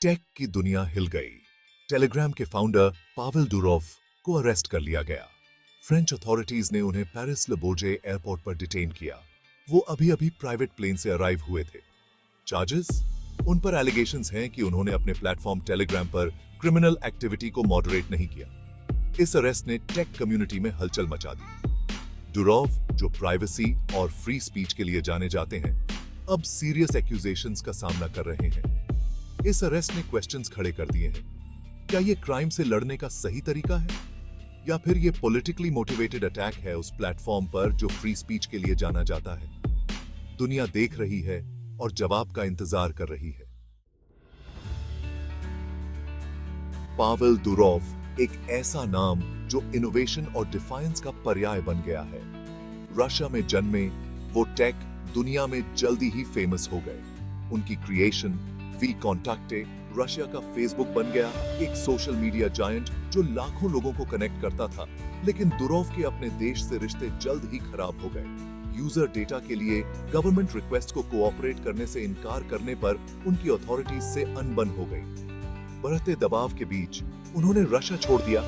Take की दुनिया हिल गई। टेलीग्राम के फाउंडर पावेल दुरोव को अरेस्ट कर लिया गया। फ्रेंच अथॉरिटीज ने उन्हें पेरिस ले बोर्जे एयरपोर्ट पर डिटेन किया। वो अभी-अभी प्राइवेट प्लेन से अराइव हुए थे। चार्जेस? उन पर एलिगेशंस हैं कि उन्होंने अपने प्लेटफॉर्म टेलीग्राम पर क्रिमिनल एक्टिविटी को मॉडरेट नहीं किया। इस अरेस्ट ने टेक कम्युनिटी में हलचल मचा दी। दुरोव, जो प्राइवेसी और फ्री स्पीच के लिए जाने जाते हैं, अब सीरियस एक्यूजेशंस का सामना कर रहे हैं। इस अरेस्ट ने क्वेश्चंस खड़े कर दिए हैं। क्या ये क्राइम से लड़ने का सही तरीका है, या फिर ये पॉलिटिकली मोटिवेटेड अटैक है उस प्लेटफॉर्म पर जो फ्री स्पीच के लिए जाना जाता है? दुनिया देख रही है और जवाब का इंतजार कर रही है। पावेल दुरोव एक ऐसा नाम जो इनोवेशन और डिफायंस का पर्याय बन गया है। रशिया में जन्मे वो टेक दुनिया में जल्दी ही फेमस हो गए। उनकी क्रिएशन वीकॉन्टैक्टे रशिया का फेसबुक बन गया, एक सोशल मीडिया जायंट जो लाखों लोगों को कनेक्ट करता था। लेकिन दुरोव के अपने देश से रिश्ते जल्द ही खराब हो गए। यूजर डेटा के लिए गवर्नमेंट रिक्वेस्ट को कोऑपरेट करने से इनकार करने पर उनकी अथॉरिटीज से अनबन हो गई। बढ़ते दबाव के बीच उन्होंने रशिया छोड़ दिया,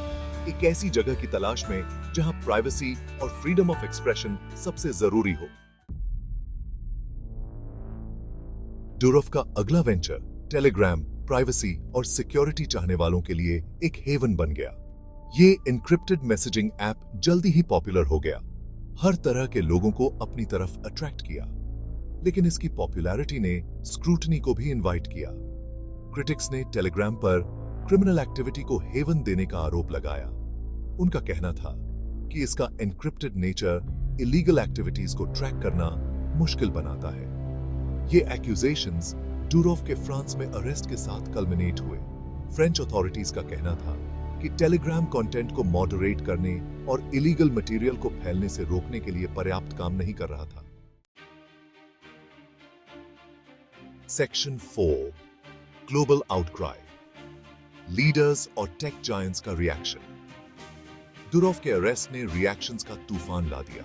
एक ऐसी जगह की तलाश में जहां प्राइवेसी और फ्रीडम ऑफ एक्सप्रेशन सबसे जरूरी हो। दुरोव का अगला वेंचर टेलीग्राम प्राइवेसी और सिक्योरिटी चाहने वालों के लिए एक हेवन बन गया। ये एन्क्रिप्टेड मैसेजिंग ऐप जल्दी ही पॉपुलर हो गया, हर तरह के लोगों को अपनी तरफ अट्रैक्ट किया। लेकिन इसकी पॉपुलैरिटी ने स्क्रूटनी को भी इनवाइट किया। क्रिटिक्स ने टेलीग्राम पर क्रिमिनल एक्टिविटी को हेवन देने का आरोप लगाया। उनका कहना था कि इसका एन्क्रिप्टेड नेचर इलीगल एक्टिविटीज को ट्रैक करना मुश्किल बनाता है। ये एक्यूजेशंस दुरोव के फ्रांस में अरेस्ट के साथ कल्मिनेट हुए। फ्रेंच अथॉरिटीज का कहना था कि टेलीग्राम कंटेंट को मॉडरेट करने और इलीगल मटेरियल को फैलने से रोकने के लिए पर्याप्त काम नहीं कर रहा था। सेक्शन 4, ग्लोबल आउटक्राई, लीडर्स और टेक जायंट्स का रिएक्शन। दुरोव के अरेस्ट ने रिएक्शंस का तूफान ला दिया।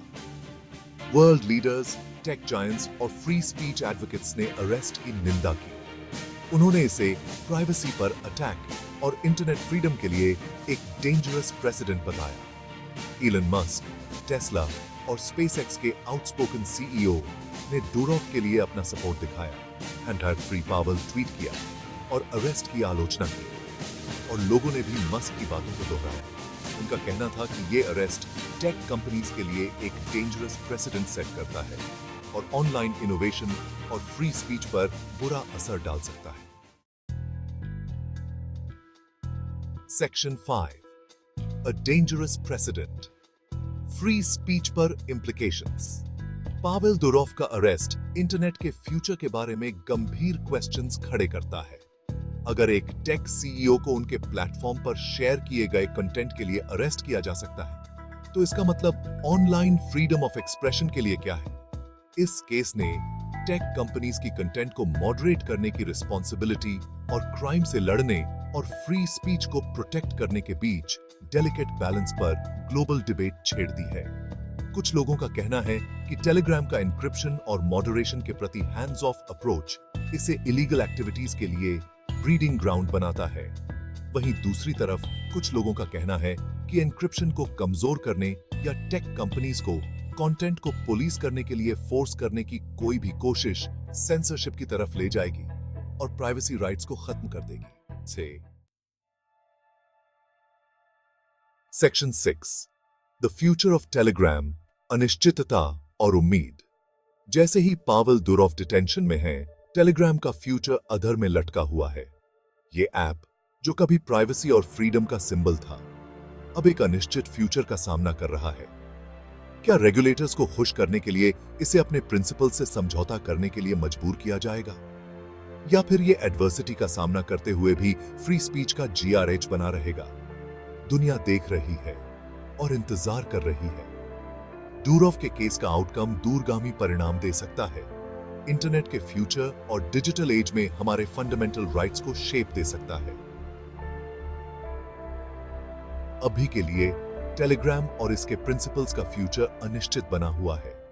वर्ल्ड लीडर्स, टेक जायंट्स और फ्री स्पीच एडवोकेट्स ने अरेस्ट की निंदा की। उन्होंने इसे प्राइवेसी पर अटैक और इंटरनेट फ्रीडम के लिए एक डेंजरस प्रेसिडेंट बताया। इलन मस्क, टेस्ला और स्पेसएक्स के आउटस्पोकन सीईओ ने दुरोव के लिए अपना सपोर्ट दिखाया। हैंड फ्री पावेल ट्वीट किया और अरेस्ट की आलोचना की, और लोगों ने भी मस्क की बातों को दोहराया। उनका कहना था कि ये अरेस्ट टेक कंपनीज के लिए एक डेंजरस प्रेसिडेंट सेट करता है और ऑनलाइन इनोवेशन और फ्री स्पीच पर बुरा असर डाल सकता है। Section 5, a dangerous president, free speech पर इम्प्लीकेशंस। पावेल दुरोव का अरेस्ट इंटरनेट के फ्यूचर के बारे में गंभीर क्वेश्चंस खड़े करता है। अगर एक टेक सीईओ को उनके प्लेटफॉर्म पर शेयर किए गए कंटेंट के लिए अरेस्ट किया जा सकता है, तो इसका मतलब ऑनलाइन फ्रीडम ऑफ एक्सप्रेशन के लिए क्या है? इस केस ने टेक कंपनीज की कंटेंट को मॉडरेट करने की रिस्पॉन्सिबिलिटी और क्राइम से लड़ने और फ्री स्पीच को प्रोटेक्ट करने के बीच डेलिकेट बैलेंस पर ग्लोबल डिबेट छेड़ दी है। कुछ लोगों का कहना है कि टेलीग्राम का एन्क्रिप्शन और मॉडरेशन के प्रति हैंड्स ऑफ अप्रोच इसे इलीगल एक्टिविटीज के लिए ब्रीडिंग ग्राउंड बनाता है। वहीं दूसरी तरफ कुछ लोगों का कहना है कि एन्क्रिप्शन को कमजोर करने या टेक कंपनीज को कंटेंट को पुलिस करने के लिए फोर्स करने की कोई भी कोशिश सेंसरशिप की तरफ ले जाएगी और प्राइवेसी राइट्स को खत्म कर देगी। Section 6, the future of Telegram, अनिश्चितता और उम्मीद। जैसे ही पावेल दुरोव डिटेंशन में है, टेलीग्राम का फ्यूचर अधर में लटका हुआ है। ये ऐप जो कभी प्राइवेसी और फ्रीडम का सिंबल था, अब एक अनिश्चित फ्यूचर का सामना कर रहा है। क्या रेगुलेटर्स को खुश करने के लिए इसे अपने प्रिंसिपल से समझौता करने के लिए मजबूर किया जाएगा, या फिर ये एडवर्सिटी का सामना करते हुए भी फ्री स्पीच का जीआरएच बना रहेगा? दुनिया देख रही है और इंतजार कर रही है। दुरोव के केस का आउटकम दूरगामी परिणाम दे सकता है। इंटरनेट के फ्यूचर और डिजिटल एज में हमारे फंडामेंटल राइट्स को शेप दे सकता है। अभी के लिए टेलीग्राम और इसके प्रिंसिपल्स का फ्यूचर अनिश्चित बना हुआ है।